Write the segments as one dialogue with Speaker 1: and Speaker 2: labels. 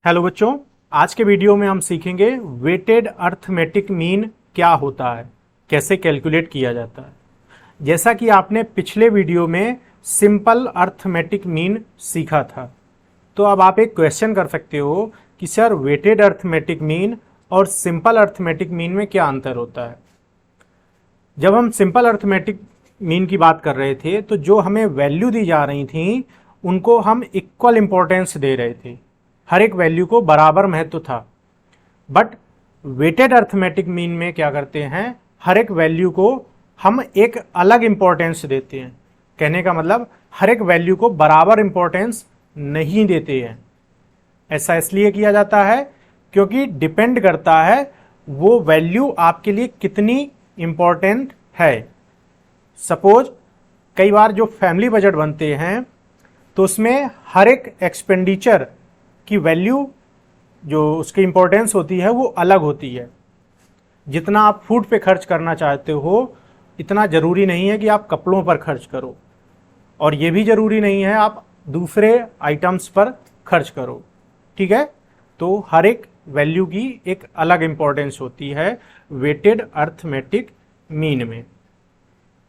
Speaker 1: Hello बच्चों, आज के वीडियो में हम सीखेंगे वेटेड अर्थमेटिक मीन क्या होता है, कैसे कैलकुलेट किया जाता है। जैसा कि आपने पिछले वीडियो में सिंपल अर्थमेटिक मीन सीखा था, तो अब आप एक क्वेश्चन कर सकते हो कि सर वेटेड अर्थमेटिक मीन और सिंपल अर्थमेटिक मीन में क्या अंतर होता है। जब हम सिंपल अर्थमेटिक मीन की बात कर रहे थे तो जो हमें वैल्यू दी जा रही थी उनको हम इक्वल इंपॉर्टेंस दे रहे थे, हर एक वैल्यू को बराबर महत्व था। बट वेटेड अर्थमेटिक मीन में क्या करते हैं, हर एक वैल्यू को हम एक अलग इंपॉर्टेंस देते हैं। कहने का मतलब हर एक वैल्यू को बराबर इंपॉर्टेंस नहीं देते हैं। ऐसा इसलिए किया जाता है क्योंकि डिपेंड करता है वो वैल्यू आपके लिए कितनी इंपॉर्टेंट है। सपोज कई बार जो फैमिली बजट बनते हैं तो उसमें हर एक एक्सपेंडिचर की वैल्यू जो उसकी इंपॉर्टेंस होती है वो अलग होती है। जितना आप फूड पे खर्च करना चाहते हो इतना ज़रूरी नहीं है कि आप कपड़ों पर खर्च करो, और ये भी ज़रूरी नहीं है आप दूसरे आइटम्स पर खर्च करो। ठीक है, तो हर एक वैल्यू की एक अलग इंपॉर्टेंस होती है वेटेड अर्थमेटिक मीन में।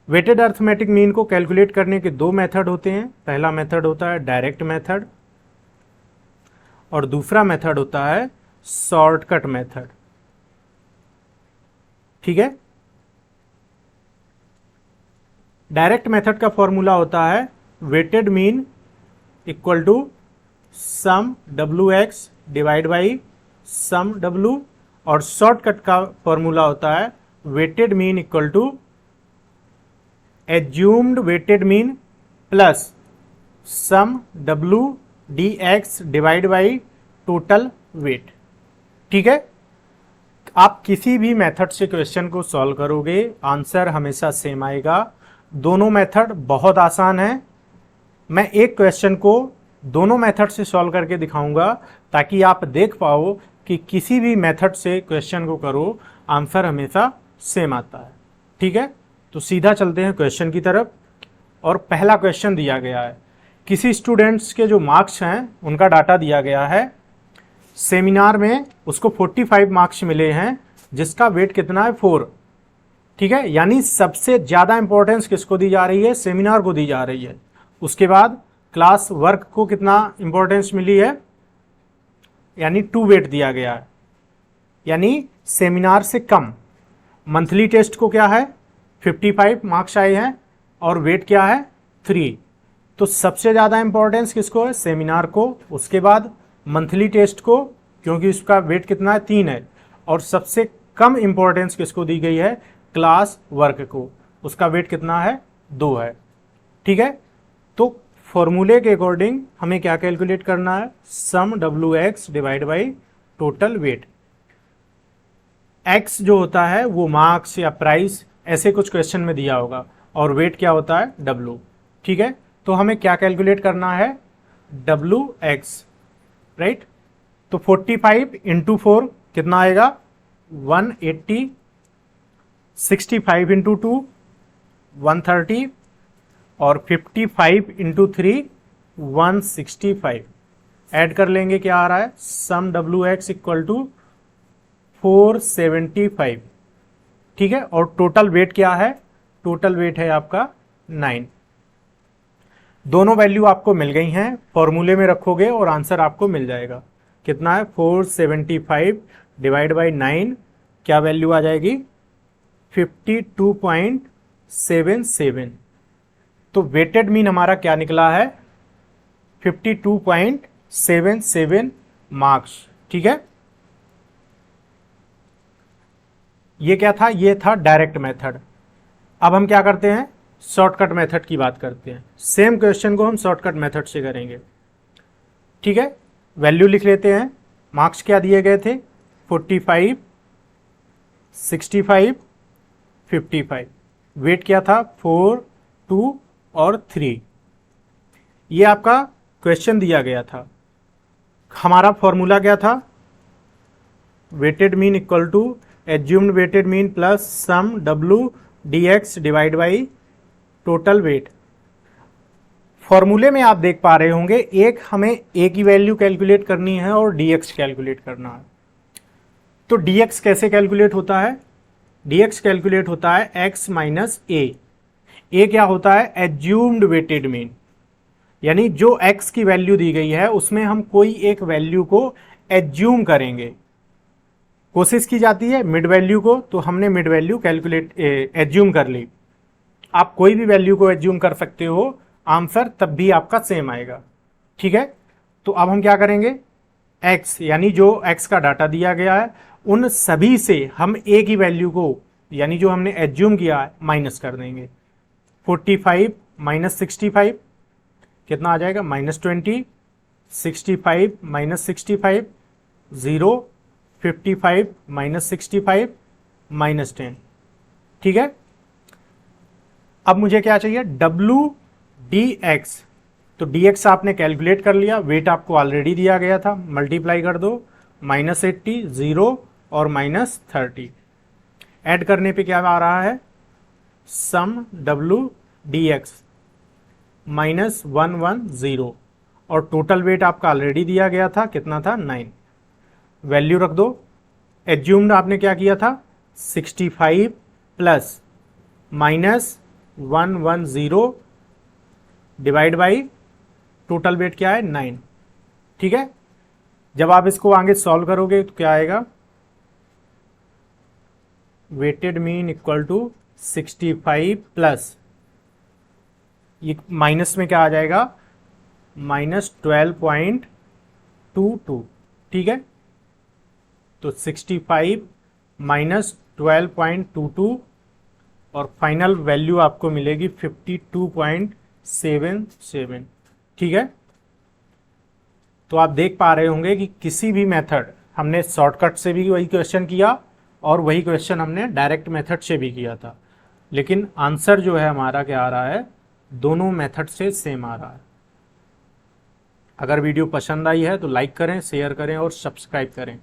Speaker 1: वेटेड अर्थमेटिक मीन को कैलकुलेट करने के दो मेथड होते हैं। पहला मेथड होता है डायरेक्ट मेथड और दूसरा मेथड होता है शॉर्टकट मेथड। ठीक है, डायरेक्ट मेथड का फॉर्मूला होता है weighted mean equal to sum W X divide by sum W, और शॉर्टकट का फॉर्मूला होता है weighted mean equal to assumed weighted mean plus sum W D X divide by total weight. ठीक है, आप किसी भी मेथड से क्वेश्चन को सॉल्व करोगे आंसर हमेशा सेम आएगा। दोनों मेथड बहुत आसान है। मैं एक क्वेश्चन को दोनों मेथड से सॉल्व करके दिखाऊंगा ताकि आप देख पाओ कि किसी भी मेथड से क्वेश्चन को करो आंसर हमेशा सेम आता है। ठीक है, तो सीधा चलते हैं क्वेश्चन की तरफ। और पहला क्वेश्चन दिया गया है, किसी स्टूडेंट्स के जो मार्क्स हैं उनका डाटा दिया गया है। सेमिनार में उसको 45 मार्क्स मिले हैं जिसका वेट कितना है 4। ठीक है, यानी सबसे ज़्यादा इंपॉर्टेंस किसको दी जा रही है, सेमिनार को दी जा रही है। उसके बाद क्लास वर्क को कितना इंपॉर्टेंस मिली है, यानी 2 वेट दिया गया है, यानी सेमिनार से कम। मंथली टेस्ट को क्या है 55 मार्क्स आए हैं और वेट क्या है 3। तो सबसे ज़्यादा इंपॉर्टेंस किसको है, सेमिनार को। उसके बाद मंथली टेस्ट को क्योंकि उसका वेट कितना है 3 है, और सबसे कम इंपॉर्टेंस किसको दी गई है, क्लास वर्क को, उसका वेट कितना है 2 है। ठीक है, तो फॉर्मूले के अकॉर्डिंग हमें क्या कैलकुलेट करना है, sum W X divide by total weight. X जो होता है वो मार्क्स या प्राइस ऐसे कुछ क्वेश्चन में दिया होगा, और वेट क्या होता है डब्ल्यू। ठीक है, तो हमें क्या कैलकुलेट करना है, डब्ल्यू एक्स, राइट। तो 45 इंटू 4 कितना आएगा 180, 65 इंटू 2 130, और 55 इंटू 3 165। ऐड कर लेंगे, क्या आ रहा है, sum W x equal to 475। ठीक है, और टोटल वेट क्या है, टोटल वेट है आपका 9। दोनों वैल्यू आपको मिल गई हैं, फॉर्मूले में रखोगे और आंसर आपको मिल जाएगा। कितना है 475 डिवाइड बाई 9, क्या वैल्यू आ जाएगी 52.77। तो वेटेड मीन हमारा क्या निकला है 52.77 मार्क्स। ठीक है, ये क्या था, ये था डायरेक्ट मेथड। अब हम क्या करते हैं, शॉर्टकट मेथड की बात करते हैं। सेम क्वेश्चन को हम शॉर्टकट मेथड से करेंगे। ठीक है, वैल्यू लिख लेते हैं। मार्क्स क्या दिए गए थे 45, 65, 55। वेट क्या था 4, 2 और 3। ये आपका क्वेश्चन दिया गया था। हमारा फॉर्मूला क्या था, weighted mean equal to assumed weighted mean plus sum W D X divide by total weight. फॉर्मूले में आप देख पा रहे होंगे, एक हमें ए की वैल्यू कैलकुलेट करनी है और dx कैलकुलेट करना है। तो dx कैसे कैलकुलेट होता है? dx कैलकुलेट होता है x माइनस ए। ए क्या होता है? एज्यूम्ड वेटेड मीन, यानी जो x की वैल्यू दी गई है उसमें हम कोई एक वैल्यू को एज्यूम करेंगे। कोशिश की जाती है मिड वैल्यू को, तो हमने मिड वैल्यू कैलकुलेट एज्यूम कर ली। आप कोई भी वैल्यू को एज्यूम कर सकते हो, आंसर तब भी आपका सेम आएगा। ठीक है, तो अब हम क्या करेंगे, x यानी जो x का डाटा दिया गया है उन सभी से हम a की वैल्यू को, यानी जो हमने एज्यूम किया है, माइनस कर देंगे। 45 माइनस 65 कितना आ जाएगा? -20। 65 माइनस 65 0। 55 माइनस 65 -10। ठीक है, अब मुझे क्या चाहिए? WDX। तो dx आपने कैलकुलेट कर लिया, वेट आपको ऑलरेडी दिया गया था, मल्टीप्लाई कर दो, -80 0 और -30। ऐड करने पे क्या आ रहा है? सम WDX -110 और टोटल वेट आपका ऑलरेडी दिया गया था, कितना था? 9। वैल्यू रख दो। एज्यूम्ड आपने क्या किया था? 65 plus -110 divide by total wait क्या है? 9। ठीक है, जब आप इसको आगे सॉल्व करोगे तो क्या आएगा? Weighted mean equal to 65 plus, ये माइनस में क्या आ जाएगा? -12.22। ठीक है, तो 65 माइनस 12.22 और फाइनल वैल्यू आपको मिलेगी 52.77। ठीक है, तो आप देख पा रहे होंगे कि किसी भी मेथड, हमने शॉर्टकट से भी वही क्वेश्चन किया और वही क्वेश्चन हमने डायरेक्ट मेथड से भी किया था, लेकिन आंसर जो है हमारा क्या आ रहा है? दोनों मेथड से सेम आ रहा है। अगर वीडियो पसंद आई है तो लाइक करें, शेयर करें और सब्सक्राइब करें।